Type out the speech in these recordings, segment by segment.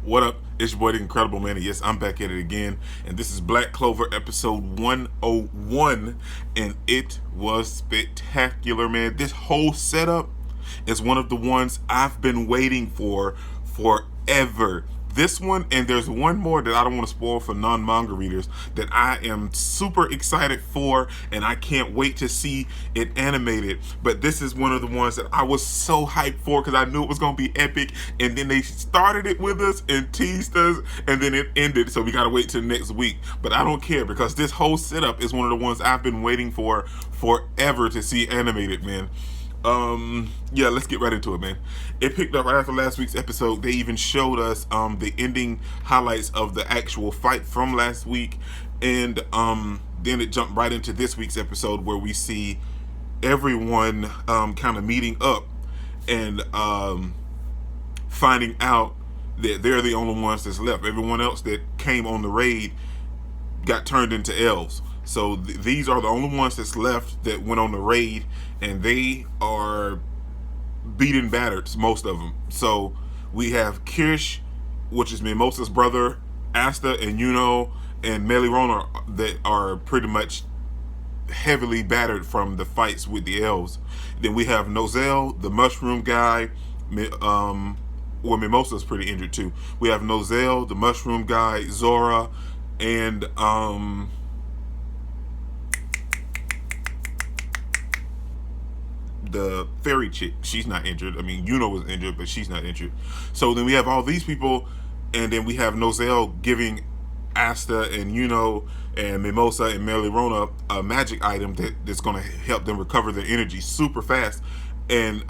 What up? It's your boy, the Incredible Man. Yes, I'm back at it again. And this is Black Clover episode 101. And it was spectacular, man. This whole setup is one of the ones I've been waiting for forever. This one, and there's one more that I don't want to spoil for non-manga readers that I am super excited for, and I can't wait to see it animated. But this is one of the ones that I was so hyped for because I knew it was going to be epic, and then they started it with us and teased us, and then it ended, so we got to wait till next week. But I don't care because this whole setup is one of the ones I've been waiting for forever to see animated, man. Yeah, let's get right into it, man. It picked up right after last week's episode. They even showed us the ending highlights of the actual fight from last week, and then it jumped right into this week's episode where we see everyone kind of meeting up and finding out that they're the only ones that's left. Everyone else that came on the raid got turned into elves. So these are the only ones that's left that went on the raid, and they are beaten battered, most of them. So we have Kirsch, which is Mimosa's brother, Asta and Yuno and Melirona that are pretty much heavily battered from the fights with the elves. Then we have Nozel, the mushroom guy. Well, Mimosa's pretty injured too. We have Nozel, the mushroom guy, Zora, and the fairy chick. She's not injured. I mean, Yuno was injured, but she's not injured. So then we have all these people, and then we have Nozel giving Asta and Yuno and Mimosa and Melirona a magic item that's going to help them recover their energy super fast, and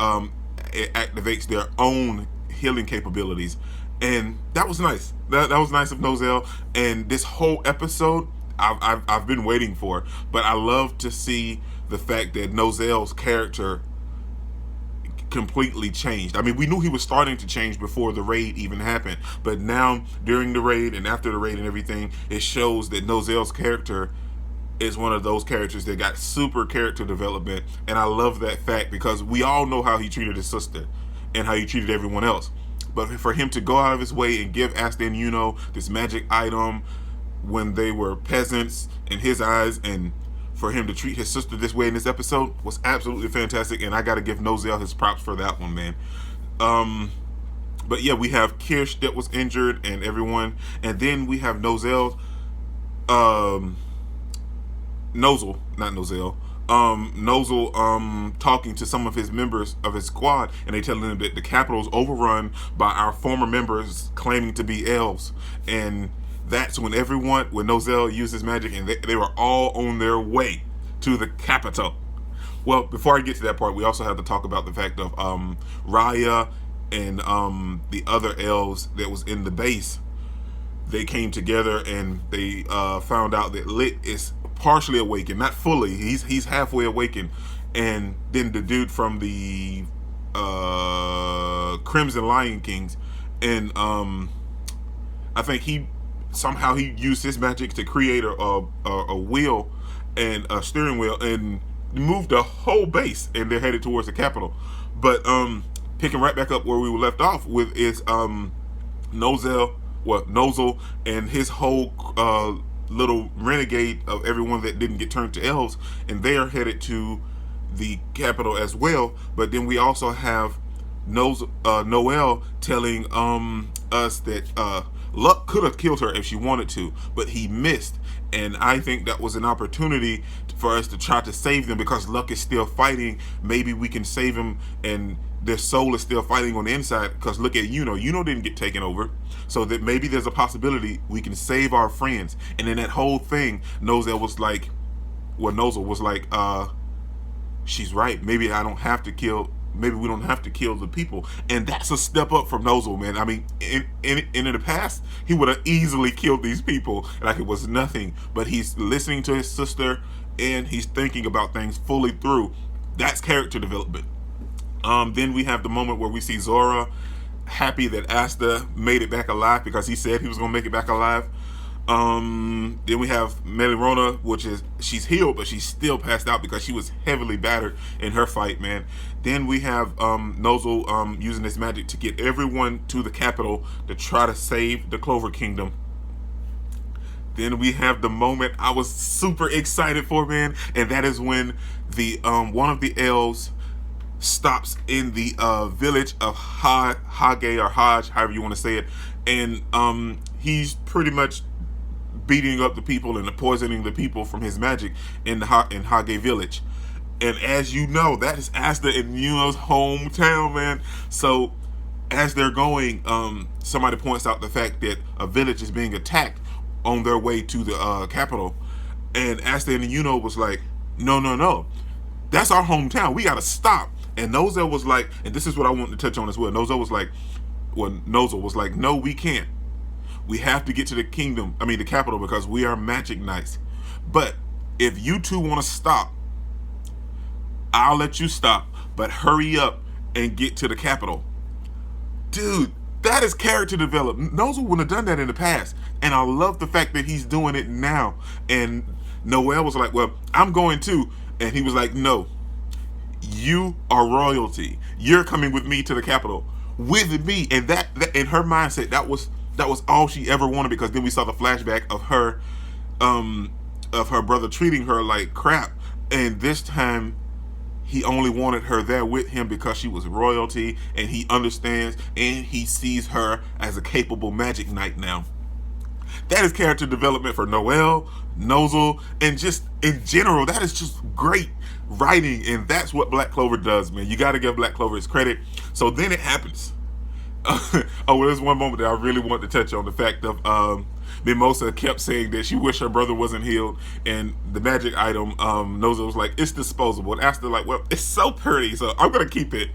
it activates their own healing capabilities. And that was nice. That was nice of Nozel. And this whole episode, I've been waiting for. But I love to see the fact that Nozel's character completely changed. I mean, we knew he was starting to change before the raid even happened, but now during the raid and after the raid and everything, it shows that Nozel's character is one of those characters that got super character development, and I love that fact because we all know how he treated his sister and how he treated everyone else. But for him to go out of his way and give Asta and Yuno this magic item when they were peasants in his eyes, and for him to treat his sister this way in this episode was absolutely fantastic, and I got to give Nozel his props for that one, man. But yeah, we have Kirsch that was injured and everyone, and then we have Nozel, Nozel, not Nozel, Nozel talking to some of his members of his squad, and they telling them that the capital is overrun by our former members claiming to be elves. And that's when Nozel used his magic, and they were all on their way to the capital. Well, before I get to that part, we also have to talk about the fact of Raya and the other elves that was in the base. They came together and they found out that Lit is partially awakened, not fully. He's halfway awakened, and then the dude from the Crimson Lion Kings, and I think he used his magic to create a wheel and a steering wheel and moved the whole base, and they're headed towards the capital. But picking right back up where we were left off with is Nozel and his whole little renegade of everyone that didn't get turned to elves, and they are headed to the capital as well. But then we also have Noelle telling us that Luck could have killed her if she wanted to, but he missed. And I think that was an opportunity for us to try to save them because Luck is still fighting. Maybe we can save him, and their soul is still fighting on the inside. Because look at Yuno. Yuno didn't get taken over. So that maybe there's a possibility we can save our friends. And in that whole thing, Nozel was like, she's right. Maybe we don't have to kill the people. And that's a step up from Nozel, man. I mean, in the past, he would have easily killed these people like it was nothing. But he's listening to his sister, and he's thinking about things fully through. That's character development. Then we have the moment where we see Zora happy that Asta made it back alive because he said he was going to make it back alive. Then we have Melirona, which is she's healed, but she's still passed out because she was heavily battered in her fight, man. Then we have Nozel using his magic to get everyone to the capital to try to save the Clover Kingdom. Then we have the moment I was super excited for, man, and that is when the one of the elves stops in the village of HAGE or HAGE, however you want to say it, and he's pretty much beating up the people and poisoning the people from his magic in HAGE village. And as you know, that is Asta and Yuno's hometown, man. So as they're going, somebody points out the fact that a village is being attacked on their way to the capital, and Asta and Yuno was like, no, that's our hometown, we gotta stop. And Nozel was like, and this is what I want to touch on as well, Nozel was like, no, we can't. We have to get to the capital, because we are magic knights. But if you two want to stop, I'll let you stop, but hurry up and get to the capital. Dude, that is character development. Nozel wouldn't have done that in the past, and I love the fact that he's doing it now. And Noelle was like, well, I'm going too. And he was like, no, you are royalty. You're coming with me to the capital. With me. And that in her mindset, that was all she ever wanted, because then we saw the flashback of her brother treating her like crap. And this time he only wanted her there with him because she was royalty, and he understands and he sees her as a capable magic knight now. That is character development for Noelle, Nozel, and just in general, that is just great writing, and that's what Black Clover does, man. You got to give Black Clover his credit. So then it happens. There's one moment that I really want to touch on, the fact of Mimosa kept saying that she wished her brother wasn't healed, and the magic item, Nozel was like, it's disposable, and Asta like, well, it's so pretty, so I'm gonna keep it.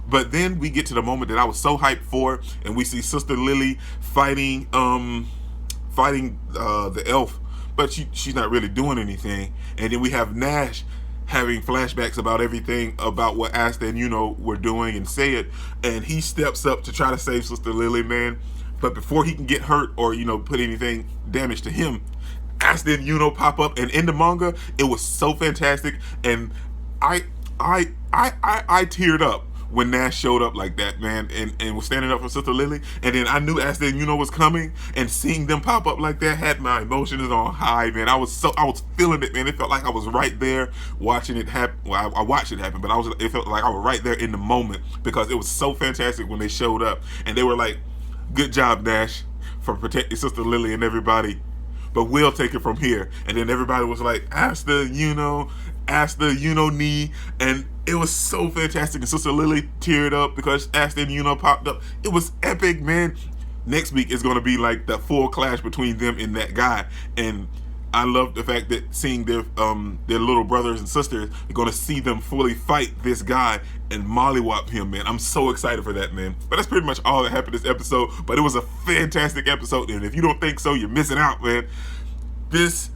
But then we get to the moment that I was so hyped for, and we see Sister Lily fighting the elf, but she's not really doing anything. And then we have Nash having flashbacks about everything about what Asta and Yuno were doing and say it, and he steps up to try to save Sister Lily, man. But before he can get hurt or put anything damage to him, Asta and Yuno pop up, and in the manga it was so fantastic, and I teared up when Nash showed up like that, man, and was standing up for Sister Lily. And then I knew Asta and Yuno was coming, and seeing them pop up like that had my emotions on high, man. I was feeling it, man. It felt like I was right there watching it happen. Well, I watched it happen, but it felt like I was right there in the moment, because it was so fantastic when they showed up, and they were like, good job, Nash, for protecting Sister Lily and everybody, but we'll take it from here. And then everybody was like, Asta, Yuno, knee, and it was so fantastic. And Sister Lily teared up because Asta and Yuno popped up. It was epic, man. Next week is going to be like the full clash between them and that guy, and I love the fact that seeing their little brothers and sisters, you're going to see them fully fight this guy and mollywop him, man. I'm so excited for that, man. But that's pretty much all that happened this episode. But it was a fantastic episode, and if you don't think so, you're missing out, man. This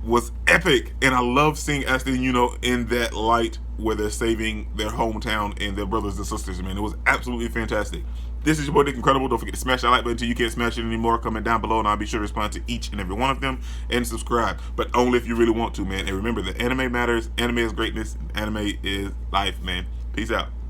was epic, and I love seeing Asta and Yuno in that light where they're saving their hometown and their brothers and sisters, man. It was absolutely fantastic. This is your boy Dick Incredible. Don't forget to smash that like button until you can't smash it anymore. Comment down below, and I'll be sure to respond to each and every one of them, and subscribe, but only if you really want to, man. And remember that anime matters, anime is greatness, and anime is life, man. Peace out.